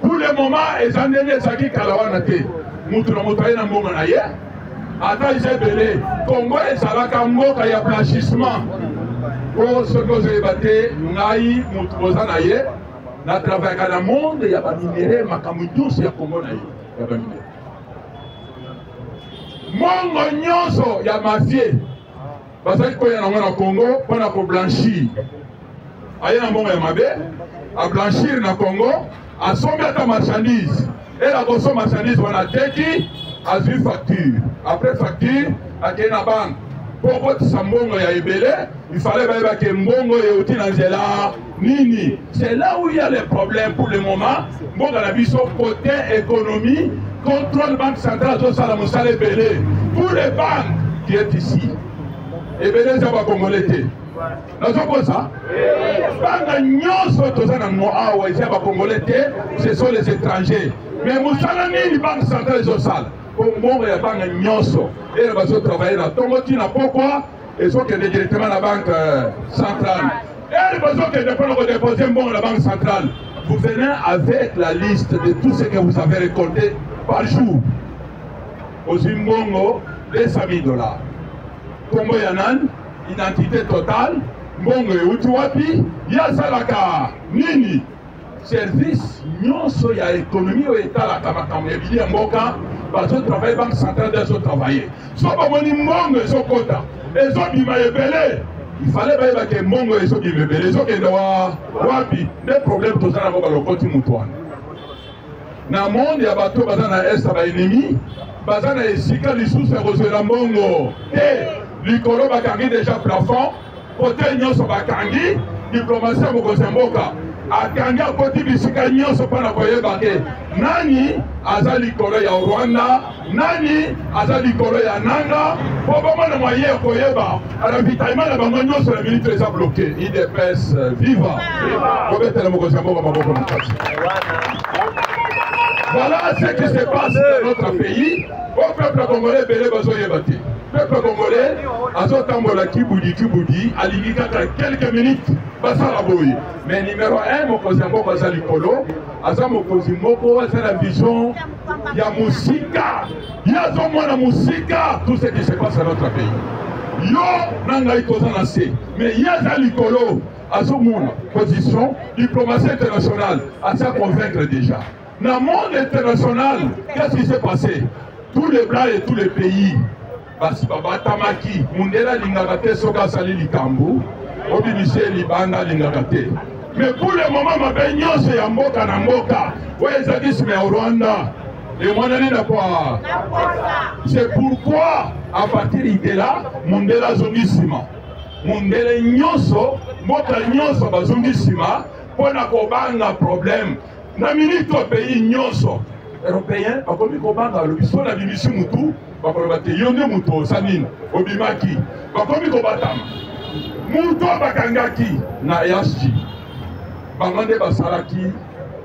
Pour le moment, les Andéniens Zaki Kalawanate, Moutouna Moutaïna Moumanaye, Ata Isabelle, Congo et Salaka Moka, il y a blanchissement. Pour ce que vous avez battu, Naï, Moutozanaye, na travail dans le monde, il y a pas minéré, Makamoutou, c'est à Congo Naï. Il y a pas minéré. Mongo Nyonso, il y a mafie. Parce que quand il y a un Congo, on a pour blanchir. Il y a un bon Mabé, à blanchir dans le Congo, à sommer ta marchandise. Et la grosse marchandise, on a teki, à une facture. Après facture, à une banque. Pour votre sambongo ya ebele, il fallait que mbongo et outil dans nini. C'est là où il y a les problèmes pour le moment. Mbongo la biso côté économie, contrôle banque centrale, tout ça la moussale ebele. Pour les banques qui est ici, ebele ça va congolais. Nous ça. Banque nyonso tout ça dans moi ah ouais ça va congolais. Ce sont les étrangers. Mais moussala ni banque centrale sociale. Pour moi, il y a pas de nyonso. Et il va se travailler là. Tongo tina pourquoi? Ils sont directement la banque centrale. Et il va se déposer bon la banque centrale. Vous venez avec la liste de tout ce que vous avez récolté par jour. Aux Zimbongo, $200 000. Congo Yanan, identité totale. Mbongo et Utuapi, Yasalaka, Nini. Service, nyonso ya économie au état la Kamakam, et bien Mboka, parce que travail banque centrale des autres travailler. Soit pas mon monde et son quota. Et son bima ebele. Il fallait que Mongo et son bima ebele. Les autres qui doivent wapi. Des problèmes tout ça dans le côté moutouane. Dans le monde, il y a bateau bazan à est à l'ennemi. Bazan à Esika, les sous se rejoignent à Mongo. Et l'icolo bakangi déjà plafond. Côté nyonso bakangi. Diplomatie à Mokosemboka. Akangi a côté bisika nyonso pana koyeba ke nani aza likolo ya Rwanda nani aza likolo ya Nanga po bomona moye koyeba ravitaillement na bango nyonso la minute eza bloqué IDPS viva kobetela mokosambo maboko mukasi. Voilà ce qui se passe dans notre pays. Au peuple congolais belé bazoyeba te. Peuple congolais azotambola kibudi alingi kaka quelques minutes basala boye. Mais numéro 1 mokozi moko aza likolo aza mokozi moko aza la vision ya musika yazo mwana musika tout ce qui se passe dans notre pays. Yo nanga ikoza na se mais yaza likolo azo mona position diplomatie internationale à ça convaincre déjà. Dans le monde international, qu'est-ce qui s'est passé? Tous les blancs et tous les pays basi babatamaki mundela lingakate soka sali likambu obinise libanda lingakate. Mais pour le moment mabe nyonso ya mboka na mboka wezakisme ya Rwanda et monani na kwa. C'est pourquoi à partir de là mundela zongisima mundele nyonso mboka nyonso bazongisima pona kobanga problème na minute au pays nyonso européen bakomi kobanga lobiso na bimisi mutu bakoloba te yonde mutu sanini obimaki bakomi kobatama mutu bakangaki na yasji bango nde basalaki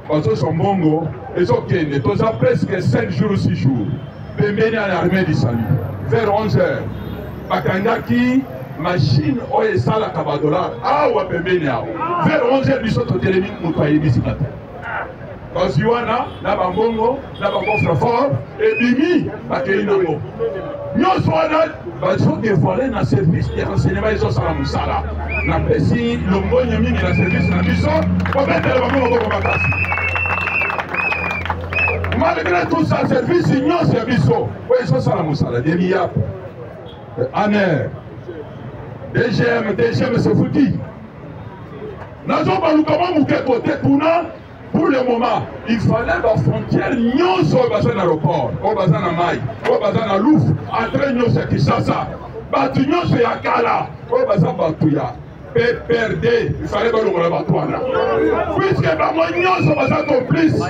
bazoso mbongo ezokende toza presque 5 jours ou 6 jours pembeni ya armée du salut vers 11 heures bakangaki machine oyo esalaka badollar awa pembeni awa vers 11 heures biso totelemi mutu ayebisika te kasi wana na bambongo na bakofre fort ebimi bakei nango nyonso wana bazodevole na service ya renseignement ezosala mosala na pesi longonye mingi na service na biso kobetela bango maboko makasi. Malgré tout ça service nyonso ya biso oyo ezosala mosala demiap aner DGM se fouti nazobalukama moke kote kuna. Pour le moment, il fallait la frontière nyonso baza na aéroport, o baza na mai, o baza na louf, entre nyonso Kinshasa, batu nyonso ya kala, o baza batu ya PPRD, il fallait balongola batu wana. Puisque bango nyonso baza complice,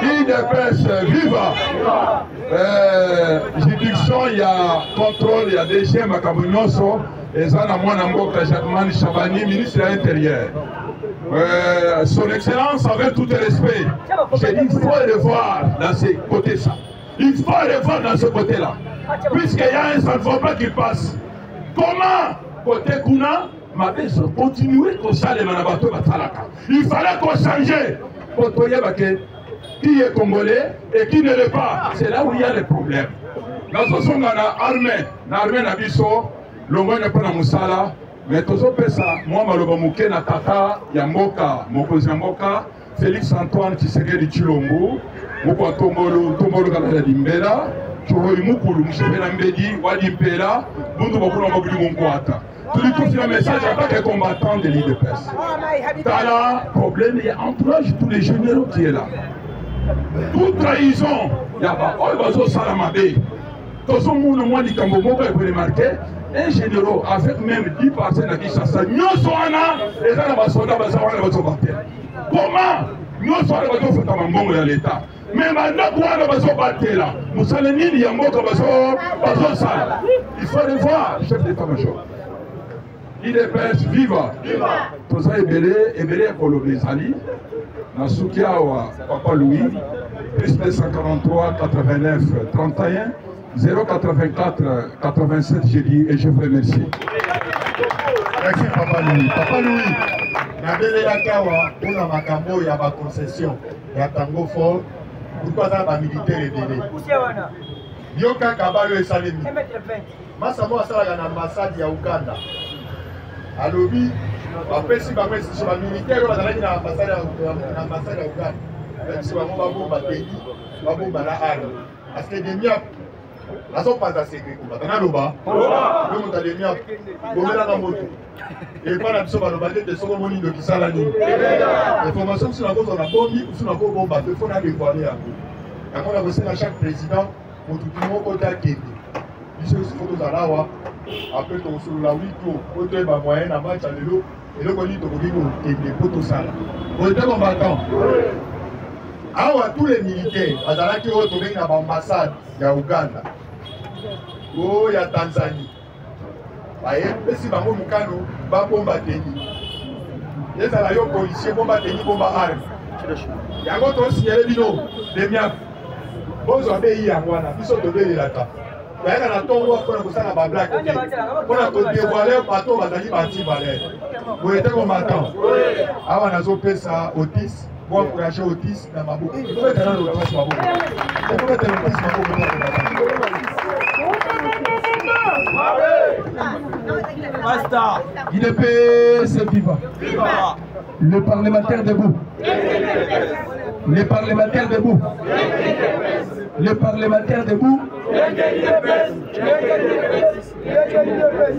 IDPS viva. Juridiction ya contrôle ya DG makambo nyonso eza na mwana mboka Jacquemin Chabani, ministre de l'Intérieur. Son Excellence, avec tout respect, j'ai dit qu'il faut revoir dans ce côté-là. Il faut revoir dans ce côté-là. Puisqu'il y a un salvement qui passe. Comment, côté Kuna, continuer comme ça les manabato batalaka. Il fallait qu'on change pour qui est congolais et qui ne l'est pas. C'est là où il y a les problèmes. Dans ce sens, on a l'armée n'a biso, l'ongo n'est pas dans Moussala, mais tout ça, moi, Malobamouké, na tata, Yamboka, Mokozi Yamboka, Félix Antoine Tshisekedi Tshilombo, Moko Tombolo Kabila Dimbela, Chouhoi Mukulu, Moussepena Mbedi, Wadi Mpela, Bundu Bokula Mokuli Monkwata. Tout le message en tant que combattant de l'IDPS. T'as là, problème, il y a entourage tous les généraux qui est là. Toute trahison, il y a pas. Oh, il va se salamaber. Tout ce monde, moi, dit Kambo, vous pouvez remarquer, un général avec même 10% à Kinshasa, nous sommes là, et là, on va se battre. Comment nous sommes là, l'État. Mais maintenant, on va se battre là. Vous savez, il y a un mot qui va se battre. Il faut le voir, chef d'état-major. IDPS viva. Tout ça est belé Kolobezali. Nasukiawa Papa Louis. Plus 243 89 31 084 87 j'ai dit et je vous remercie. Merci Papa Louis. Papa Louis, Nabele Yakawa, pour la Makambo, il y a ma concession. Il y a Tango Fort. Pourquoi ça va militaire et délai? Yoka Kabalo et Salemi. Massamo Asala na ambassade ya Uganda. Alobi, après si ma militaire va dans l'ambassade ya Uganda. Même si on va bomba pays, on va bomba la arme. Parce que des miap, la sont pas assez gréco. Maintenant le bas, le monde a des miap, on met la moto. Et pas la mission va le battre de son moni de Kisalani. L'information sur la cause on a bombi ou sur la cause bomba, il faut la dévoiler un peu. Quand on a bossé à chaque président, pour tout le monde côté à Kébi. Il se faut à l'awa. Après ton sur la 8 tours, côté ma moyenne à match à l'élo, et le colis de Kodino Kébi, pour tout ça. Pour être combattant. Awa tous les militaires, bazalaki retourner dans l'ambassade de Uganda. Oh, il y a Tanzanie. Si bango mukano ba bomba teni. Yesa yo policier bomba teni bomba arme. Yango to signalé bino de miap. Bozo abeyi yangwana biso to beli lata. Yaka na tongo ko na kusana ba black. Kona ko dévoiler bateau bazali bati balé. Vous êtes combattant. Awa nazo pesa Otis. Bon encourager Otis dans ma bouche. Il faut être dans le place ma bouche. Il faut être dans le place ma bouche. Basta. IDPS viva. Le parlementaire debout. Les parlementaires debout. Les parlementaires debout.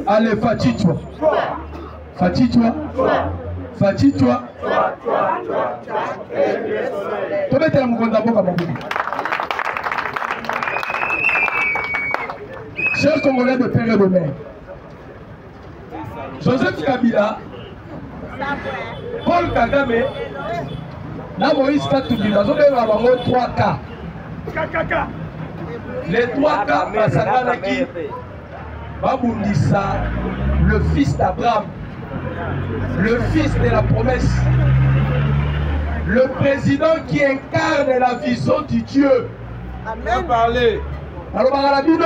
Allez, Fatichwa. Fatichwa. Fatichwa. Tobetela mukonda mboka mabubu. Chers Congolais de père et de mère, Joseph Kabila, Paul Kagame, na Moïse Katumbi, bazobela bango 3K. Les 3K basanganaki babundisa le fils d'Abraham, le fils de la promesse, le président qui incarne la vision du Dieu. Amen. Parler. Alors,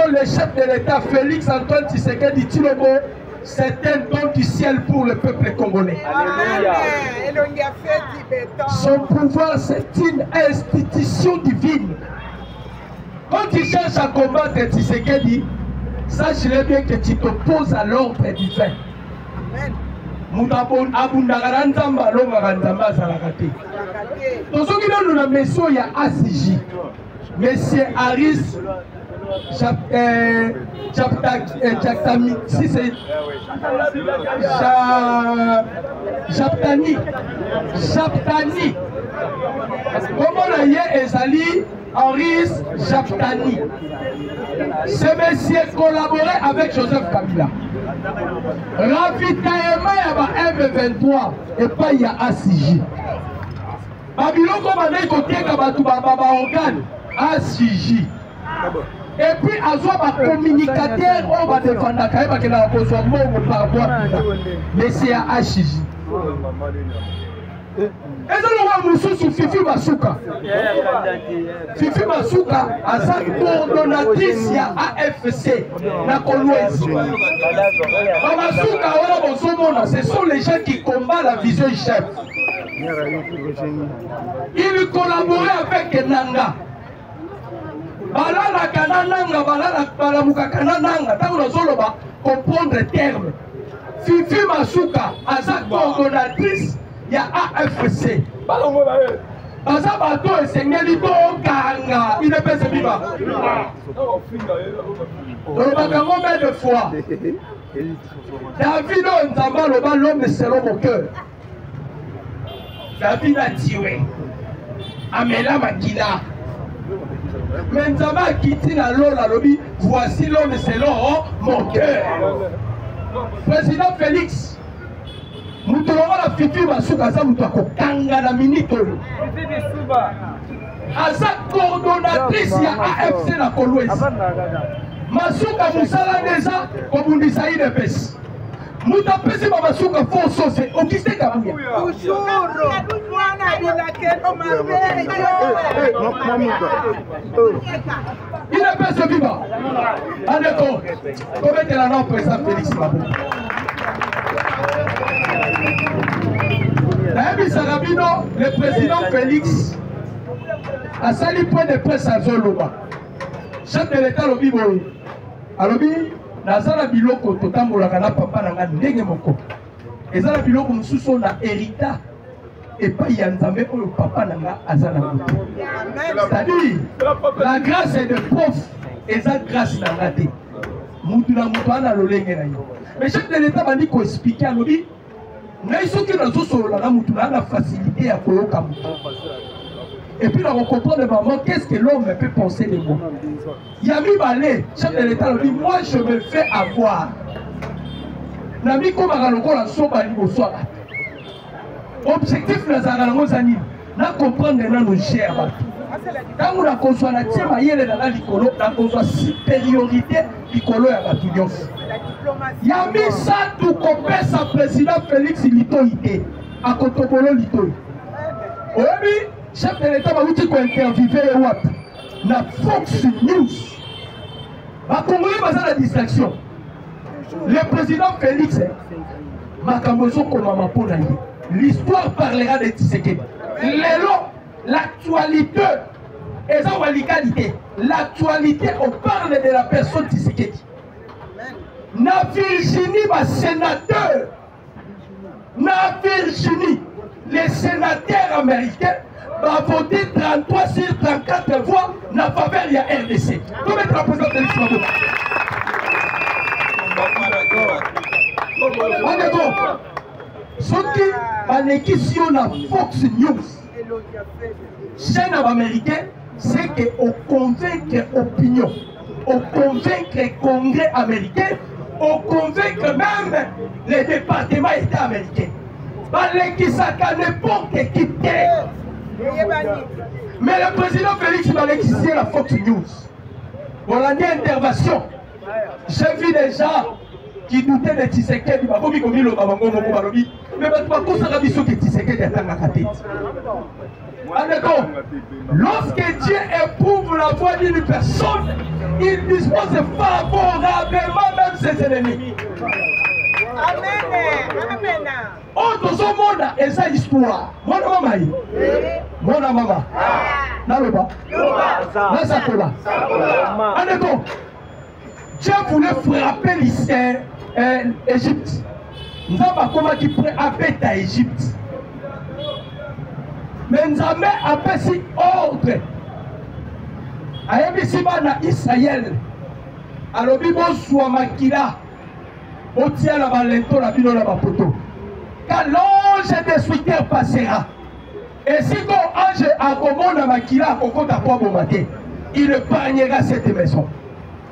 le chef de l'État, Félix Antoine Tshisekedi Tshilombo, c'est un don du ciel pour le peuple congolais. Alléluia. Son pouvoir, c'est une institution divine. Quand tu cherches à combattre Tshisekedi, sache-le bien que tu t'opposes à l'ordre divin. Amen. Monsieur Aris Japtani. Comment la yé ezali Aris Japtani. Ce monsieur collaborait avec Joseph Kabila. Ravitaillement il y a M23 et pas il y a ACJ. Babylon comme on a côté organe ACJ. Et puis à un communicateur on va défendre quand même qu'il a besoin de par rapport à mais c'est à ACJ. eza lokola mosusu Fifi Masuka. Fifi Masuka aza coordonnatrice ya AFC na Kolwezi. Masuka wana bozomona, ce sont les gens qui combattent la vision chef. Il collaborait avec Nanga. Balala kanananga, balala kanananga, tant que nous allons comprendre le terme. Fifi Masuka, aza coordonnatrice, il y a AFC. Baza bato esengeli to kanga, il ne peut se vivre. Le bagamo met de foi. David Nzamba loba l'homme selon mon cœur. David a tué. Amela Makila. Mais Nzamba quitté la lola lobi, voici l'homme selon mon cœur. Président Félix, nous devons la Fifi Masuka, ça nous doit kanga la minute. Asa coordonnatrice ya AFC na Kolwezi. Masuka musala déjà kobundisa ine pesi. Muta pesi ba Masuka fonso se okiste kabuya. Il a pas ce vivant. Andeko, comment est la nom président Félix Mabou? Naïbi Sarabino, le président Félix a sali point de presse à Zoloba. Chef de l'État lobi boy. Alobi nazala biloko totambolaka na papa nanga ndenge moko. Ezala biloko mususu na hérita et pas yanzambe oyo papa nanga azala moto. C'est-à-dire la grâce est de prof et ça grâce nanga te. Mutu na mutu ana lolenge na yo. Mais chef de l'État bandi ko expliquer alobi na isoki na zosolola na mutu na facilité ya koyoka mutu. Et puis on comprend le moment qu'est-ce que l'homme peut penser de moi. Yami Balé, chef de l'État, dit moi je me fais avoir. Nami Komara lokola soba ni soir. Objectif na zani na comprendre na nos chers. Quand on a conçu la tiema yele na likolo, na conçu supériorité likolo ya batu nyonso. Yami sa tu kopesa président Félix Litoïté à Kotobolo Litoï. Obi chef de l'État va vous interviewer na Fox News. Va Congolais basa la distraction. Le président Félix Makambozo Komama Ponaye. L'histoire parlera de Tshisekedi. L'actualité et ça qualité. L'actualité on parle de la personne Tshisekedi. Na Virginie va sénateur. Na Virginie les sénateurs américains va voter 33 sur 34 voix en faveur de la RDC. Comment est la présidente Félix Mabou? On est bon. Ce qui est écrit sur la Fox News, chaîne américaine, c'est qu'on convainc l'opinion, on convainc le Congrès américain, on convainc même les départements états américains. Qui s'accade n'importe qui. Mais le président Félix va l'exister la Fox News. Voilà une intervention. J'ai vu des gens qui doutaient de Tshisekedi. Mais lorsque Dieu éprouve la voix d'une personne, il dispose favorablement même ses ennemis. Amen. Oh, tout ce monde est sa histoire. Mon maman, mon maman, Naloba, Nasakola. Andeko, Dieu voulait frapper l'Égypte. Nous avons comment qui frapper l'Égypte. Mais nous avons appelé ordre. Ayebisi bana Israël. Alors, Bibo soit makila. Otia la balento la bino la bapoto. Quand l'ange destructeur passera. Et si ton ange akomona na makila akokota kwa bomate, il épargnera cette maison.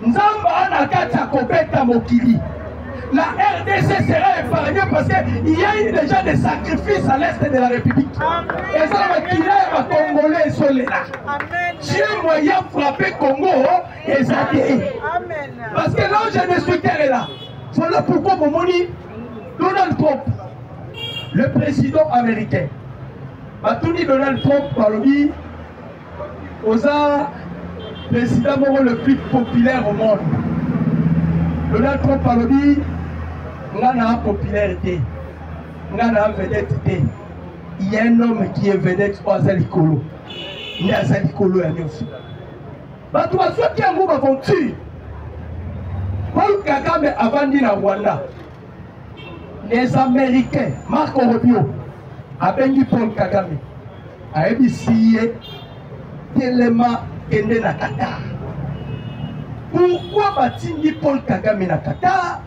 Nzamba anakata kobeta mokili. La RDC sera épargnée parce qu'il y a eu déjà des sacrifices à l'est de la République. Et ça va qu'il y a Congolais sont là. Dieu moyen frapper Congo et Zaire. Parce que l'ange destructeur est là. Voilà pourquoi mon moni Donald Trump, le président américain, Batuni Donald Trump balobi oza président moko le plus populaire au monde. Donald Trump balobi nga na popularité, nga na vedette té. Il y a un homme qui est vedette au Azalikolo. Il y a Azalikolo ya nyonso. Bato basoki yango baventure. Paul Kagame avandi na Rwanda. Les Américains, Marco Rubio, abengi Paul Kagame. Aebisi ye telema kende na Qatar. Pourquoi batindi Paul Kagame na Qatar?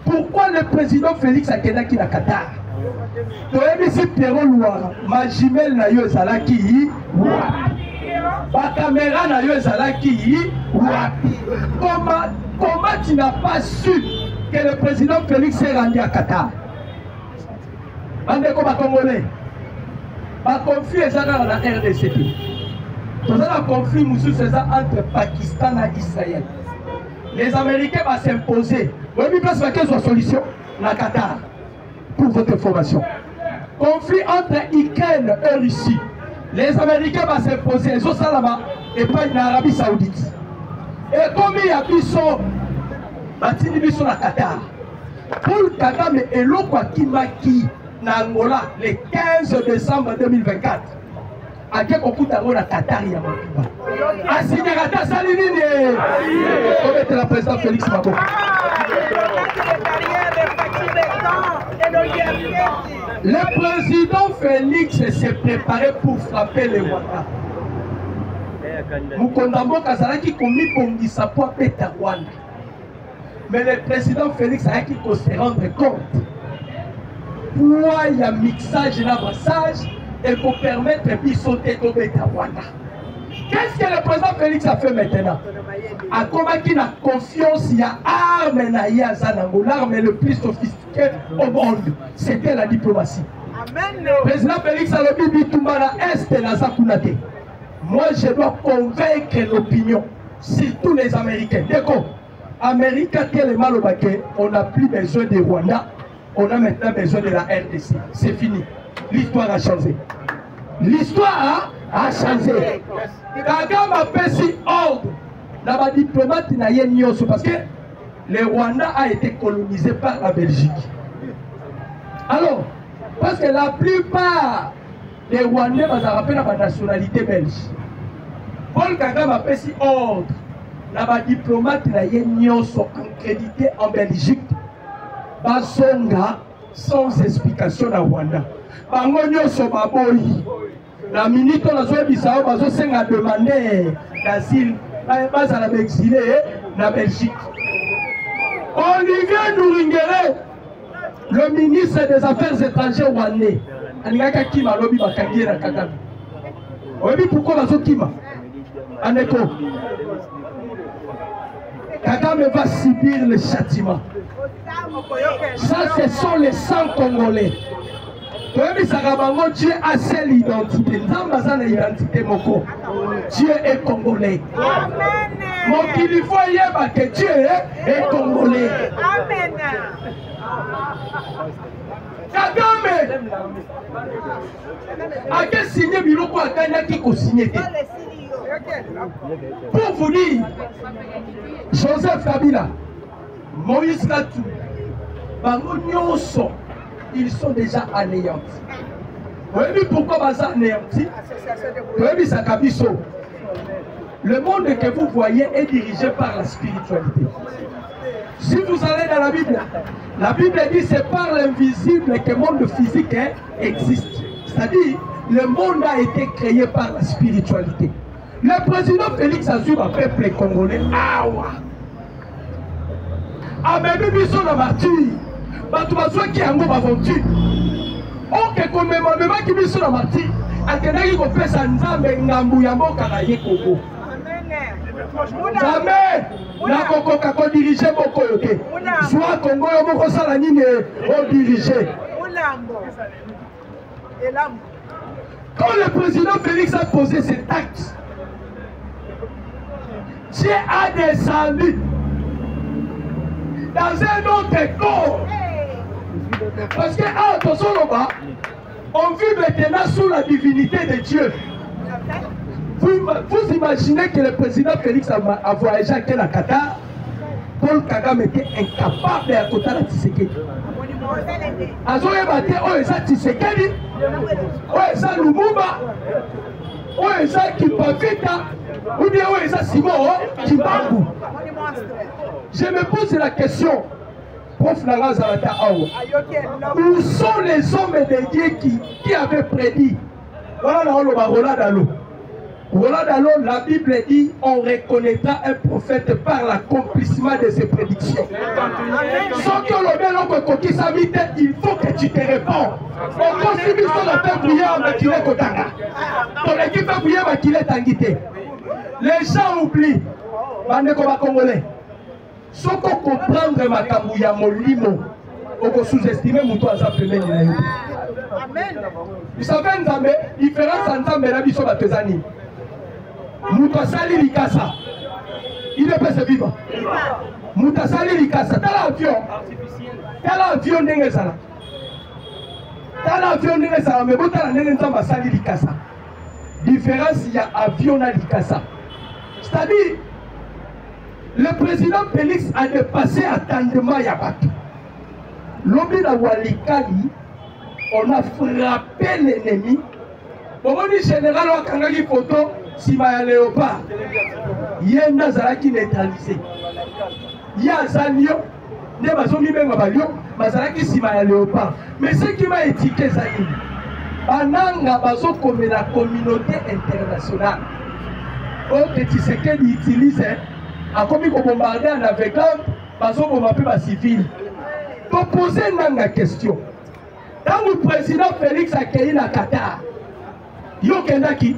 Pourquoi le président Félix akendaki na Qatar? Toyebisi Pierrot Louara, ma jumelle na yo ezalaki wapi? Ba caméra na yo ezalaki wapi? Comment tu n'as pas su que le président Félix s'est rendu à Qatar? Bandeko ba Congolais, ba conflit ezana na RDC. Tout ça conflit mususu entre Pakistan et Israël. Les Américains vont s'imposer. Vous avez place à quelle solution? La Qatar. Pour votre information. Conflit entre Ukraine et Russie. Les Américains vont s'imposer. Ils ont ça là-bas. Et pas en Arabie Saoudite. Et comme il y a Bisson, Batini Bisson à Qatar. Paul Kagame et Lokwakimaki na Angola le 15 décembre 2024. À quel coup d'Angola à Qatar il y a à Signagata Salinine. On mettre la présidente Félix Mabo. Le président Félix s'est préparé pour frapper les Rwanda. Mukondambo Kazalaki commis pour Gisapoa Peta Rwanda. Mais le président Félix a qui se rendre compte. Pourquoi il y a mixage et brassage et pour permettre de sauter au Beta Rwanda. Qu'est-ce que le président Félix a fait maintenant? A combattu la confiance, il y a arme na Zanango, l'arme le plus sophistiquée au monde. C'était la diplomatie. Amen. Le président Félix a le Bitumba na Est et la Zakunate. Moi, je dois convaincre l'opinion, surtout les Américains. D'accord. Américain, tel est mal au baquet, on n'a plus besoin de Rwanda, on a maintenant besoin de la RDC. C'est fini. L'histoire a changé. L'histoire a changé. Kagame a fait ordre dans la diplomate parce que le Rwanda a été colonisé par la Belgique. Alors, parce que la plupart des Rwandais vont rappeler la nationalité belge. Paul Kagame a fait ordre dans la diplomate accrédité en Belgique. Basonga sans explication na Rwanda. Bango nyonso baboyi. La minute on a joué Bissau, bazo senga demander d'asile, base à la exilé na Belgique. Olivier Nouringere, le ministre des Affaires étrangères rwandais, aningaka kima lobi bakangi na Kagame. Oyebi pourquoi bazo kima? Aneko. Kagame va subir le châtiment. Ça, ce sont les 100 Congolais. Dieu a seule identité. Dieu est congolais. Donc il faut y avoir que Dieu est congolais. Amen. Kagame a quel signé Biloko a gagné qui a signé. Pour vous dire, Joseph Kabila, Moïse Katou, Bango Nyonso, ils sont déjà anéantis. Vous voyez pourquoi ils sont anéantis? Vous voyez Sakabiso. Le monde que vous voyez est dirigé par la spiritualité. Si vous allez dans la Bible dit c'est par l'invisible que le monde physique existe. C'est-à-dire, le monde a été créé par la spiritualité. Le président Félix Azou a peuple congolais. Amen, biso na martyr. Bato bazwa ki yango baventure. Oke komemamema ki biso na martyr. Akendaki kopesa Nzambe ngambu ya mboka na ye Kongo. Jamais nakokoka kodirige moko yo te. Zwa Kongo yo moko sala nini odirige. Quand le président Félix a posé cet acte, Dieu a descendu dans un autre corps. Parce que, attention, On vit maintenant sous la divinité de Dieu. Vous imaginez que le président Félix a voyagé à Qatar. Paul Kagame était incapable de côté de Tshisekedi. Azoye bate oeza Tshisekedi, oeza Lumumba, oeza Kipavita, ou bien oeza Simon Kimbangu. Je me pose la question, prof Nanga Zalata Awa, où sont les hommes de Dieu qui avaient prédit? Voilà le Roland Dalo. Roland Dalo, la Bible dit on reconnaîtra un prophète par l'accomplissement de ses prédictions. Sans que il faut que tu te réponds. On continue sur la fait bouillir à Makile Kotanga. Ton équipe fait bouillir à Makile Tangité. Les gens oublient. Bandeko ba Congolais. Sans qu'on comprendre ma kabouya molimo, on peut sous-estimer mon toit à sa première ligne. Vous savez, la différence entre les biso batezani. Moutasali Likasa, il ne peut se vivre. Moutasali Likasa, t'as l'avion n'engezala. T'as l'avion n'engezala, mais bon, t'as l'engezala Sali Likasa. Différence, il y a avion à Likasa. C'est-à-dire, le président Félix a dépassé attendement Yabatou. L'homme de Walikali, on a frappé l'ennemi. Au moment du général, on a pris photo. Si ma léopard, il y a un Zara qui neutralisé. Il y a un Zanio, il y a un Zanio, mais si ma léopard. Mais ce qui m'a étiqueté, Zanio, Bananga bazo comme la communauté internationale. Oh, que Tshisekedi utilise, a commis qu'on bombarder un navigant, bazo bombarder ma civile. Pour poser une question. Quand le président Félix a accueilli la Qatar, yo kendaki.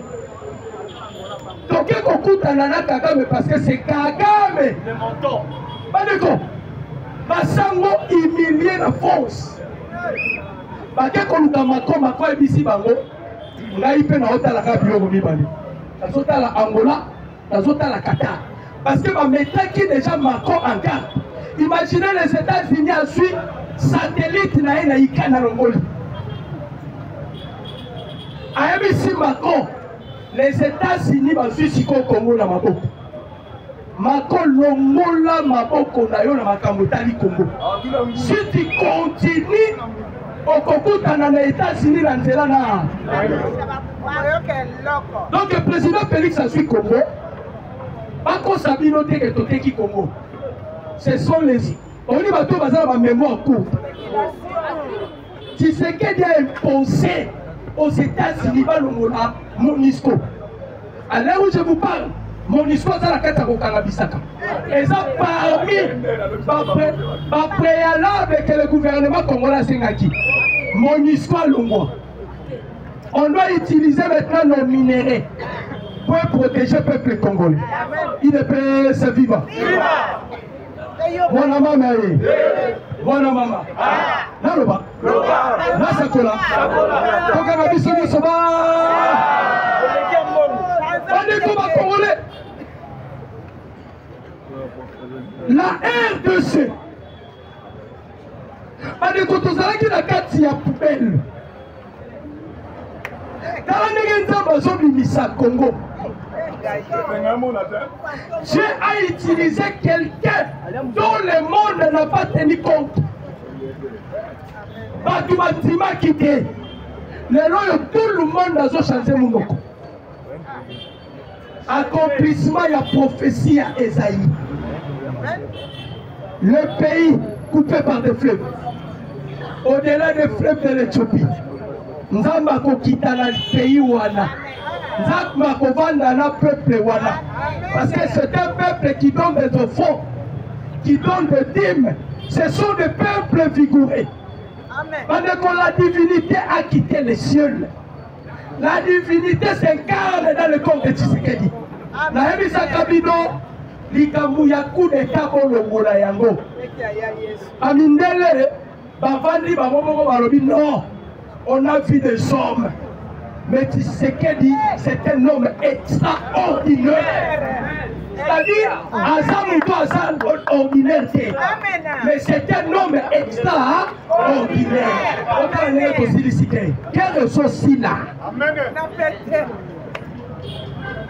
Donc, on écoute Nana Kagame parce que c'est Kagame. Le menton. Pas de quoi. Basango humilié la force. Parce qu'on a Macron et Bissi Bango. On a eu peine à la Rabio Mibali. Dans la Angola, dans la Qatar. Parce que ma méthode qui déjà Macron en garde. Imaginez les États-Unis à suivre satellite na Ika Mongolie. A Bissi Macron. Les États-Unis vont suivre le Congo dans ma boque. Macron longola ma boque na yo na makambo tali Congo. Si tu continues au Congo dans les États-Unis dans nzela na. Donc le président Félix a suivi Congo. Pas qu'on s'abîme que toté qui Congo. Ce sont les. On y va tout bazar ma mémoire courte. Tshisekedi a imposé aux États-Unis, Balongola, Monisco. À l'heure où je vous parle, Monisco a la carte à Kokarabisaka. Et ça, parmi les préalables que le gouvernement congolais Sengaki, Monisco à Longwa. On doit utiliser maintenant nos minéraux pour protéger le peuple congolais. Il est prêt, c'est vivant. Voilà maman. Voilà maman. Naloba. Nasakola. Kokana bisoni soba. Bandeko Congolais. La RDC. Bandeko tozalaki na kati ya poubelle. Tala ndenge nzambe azobimisa Congo. Dieu a utilisé quelqu'un dont le monde n'a pas tenu compte. Batumatima quitté. Tout le monde a changé mon nom. Accomplissement, il y a prophétie à Esaïe. Le pays coupé par des fleuves. Au-delà des fleuves de l'Éthiopie. Nous avons quitté le pays Wana. Nzakma kovanda na peuple wana. Parce que c'est un peuple qui donne des offrandes, qui donne des dîmes. Ce sont des peuples vigoureux. Parce que la divinité a quitté les cieux. La divinité s'incarne dans le corps de Tshisekedi. Na ebisa kabino likambu ya coup d'état bolongola yango. Amindele bavandi babomoko balobi non. On a vu des hommes. Mais Tshisekedi, c'est un homme extraordinaire. C'est-à-dire, Azamuto Azan ordinaire. Mais c'est un homme extraordinaire. Quelle raison si là?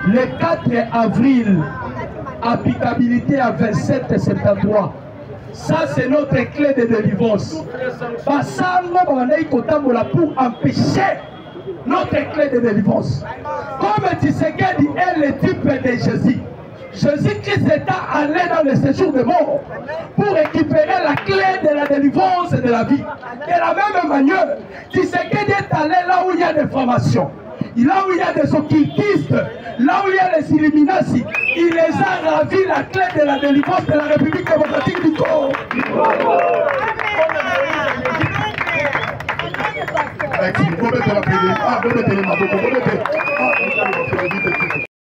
Le 4 avril, applicabilité à 27,73. Ça, c'est notre clé de délivrance. Pour empêcher notre clé de délivrance. Comme Tshisekedi est le type de Jésus. Jésus-Christ est allé dans le séjour de mort pour récupérer la clé de la délivrance et de la vie. De la même manière, Tshisekedi est allé là où il y a des formations, là où il y a des occultistes, là où il y a les Illuminati. Il les a ravis la clé de la délivrance de la République démocratique du Congo.